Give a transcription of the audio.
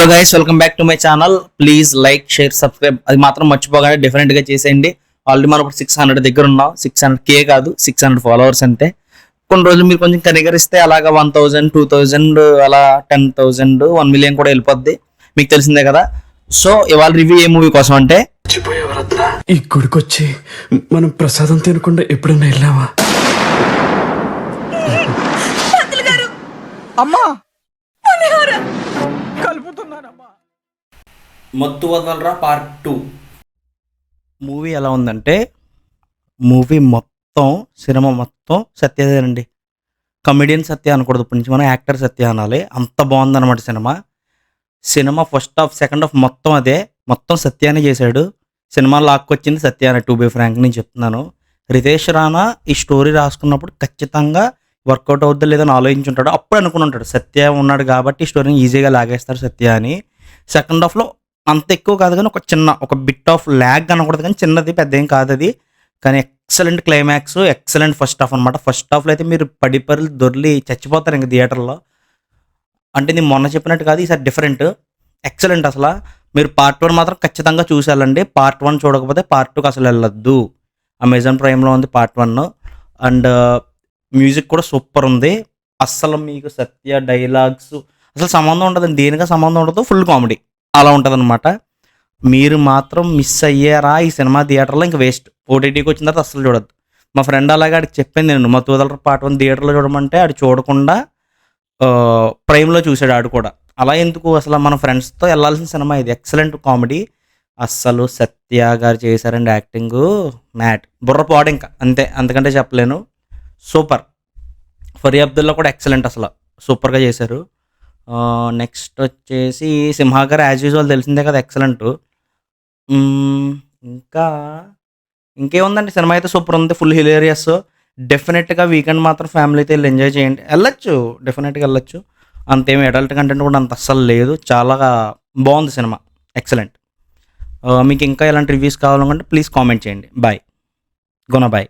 Hello guys, welcome back to my channel. Please like, share, subscribe అది మాత్రం మర్చిపోగానే డిఫరెంట్గా చేసేయండి. ఆల్రెడీ మనం ఇప్పుడు 600 దగ్గర ఉన్నాం. 600K కాదు, 600 ఫాలోవర్స్ అంతే. కొన్ని రోజులు మీరు కొంచెం కనికరిస్తే అలాగా 1000, 2000 అలా 10,000, 1 million కూడా వెళ్ళిపోద్ది. మీకు తెలిసిందే కదా. సో ఇవాళ రివ్యూ ఏ మూవీ కోసం అంటే, ఈ గుడికొచ్చి మనం ప్రసాదం తినకుండా ఎప్పుడన్నా వెళ్ళావా? అమ్మా కలుపుతున్నానమ్మా. మత్తు వదలరా పార్ట్ 2 మూవీ ఎలా ఉందంటే, మూవీ మొత్తం సినిమా మొత్తం సత్యదేనండి. కమెడియన్ సత్య అనకూడదు, ఇప్పటి నుంచి మనం యాక్టర్ సత్య అనాలి. అంత బాగుందన్నమాట సినిమా ఫస్ట్ హాఫ్ సెకండ్ హాఫ్ మొత్తం అదే, మొత్తం సత్యానే చేశాడు. సినిమా లాక్కొచ్చింది సత్యానే. టు బి ఫ్రాంక్ నేను చెప్తున్నాను. రితేష్ రానా ఈ స్టోరీ రాసుకున్నప్పుడు ఖచ్చితంగా వర్కౌట్ అవుద్దా లేదని ఆలోచించుంటాడు. అప్పుడు అనుకుని ఉంటాడు సత్య ఉన్నాడు కాబట్టి ఈ స్టోరీని ఈజీగా లాగేస్తాడు సత్య అని. సెకండ్ హాఫ్లో అంత ఎక్కువ కాదు కానీ ఒక బిట్ ఆఫ్ ల్యాగ్ అనకూడదు కానీ చిన్నది, పెద్ద ఏం కాదు అది. కానీ excellent climax, excellent first half అనమాట. ఫస్ట్ హాఫ్లో అయితే మీరు పడిపరులు దొర్లి చచ్చిపోతారు ఇంక థియేటర్లో. అంటే నేను మొన్న చెప్పినట్టు కాదు, ఈసారి డిఫరెంట్, ఎక్సలెంట్. అసలు మీరు పార్ట్ 1 మాత్రం ఖచ్చితంగా చూసేయాలండి. పార్ట్ 1 చూడకపోతే పార్ట్ 2కి అసలు వెళ్ళొద్దు. అమెజాన్ ప్రైమ్లో ఉంది పార్ట్ 1. అండ్ మ్యూజిక్ కూడా సూపర్ ఉంది. అస్సలు మీకు సత్య డైలాగ్స్ అసలు సంబంధం ఉండదండి, దేనిగా సంబంధం ఉండదు, ఫుల్ కామెడీ అలా ఉంటుంది అనమాట. మీరు మాత్రం మిస్ అయ్యారా ఈ సినిమా థియేటర్లో, ఇంకా వేస్ట్. ఓటీటీకి వచ్చిన తర్వాత అస్సలు చూడొద్దు. మా ఫ్రెండ్ అలాగే ఆడికి చెప్పింది, నేను మత్తు వదలరా పార్ట్ 1 థియేటర్లో చూడమంటే ఆడు చూడకుండా ప్రైమ్లో చూసాడు ఆడు కూడా. అలా ఎందుకు, అసలు మన ఫ్రెండ్స్తో వెళ్ళాల్సిన సినిమా ఇది. Excellent comedy. అస్సలు సత్య గారు చేశారండి యాక్టింగు మ్యాట్ బుర్రపాడు, ఇంకా అంతే, అంతకంటే చెప్పలేను. సూపర్. ఫరీ అబ్దుల్లా కూడా ఎక్సలెంట్, అసలు సూపర్గా చేశారు. నెక్స్ట్ వచ్చేసి సింహా గారు యాజ్ యూజువల్ తెలిసిందే కదా, ఎక్సలెంట్. ఇంకా ఇంకేముందండి, సినిమా అయితే సూపర్ ఉంది, ఫుల్ హిలేరియస్. డెఫినెట్గా వీకెండ్ మాత్రం ఫ్యామిలీతో వెళ్ళి ఎంజాయ్ చేయండి. వెళ్ళొచ్చు, డెఫినెట్గా వెళ్ళొచ్చు. అంతేం అడల్ట్ కంటెంట్ కూడా అంత అస్సలు లేదు. చాలా బాగుంది సినిమా, ఎక్సలెంట్. మీకు ఇంకా ఎలాంటి రివ్యూస్ కావాలనుకుంటే ప్లీజ్ కామెంట్ చేయండి. బాయ్, గుణ బాయ్.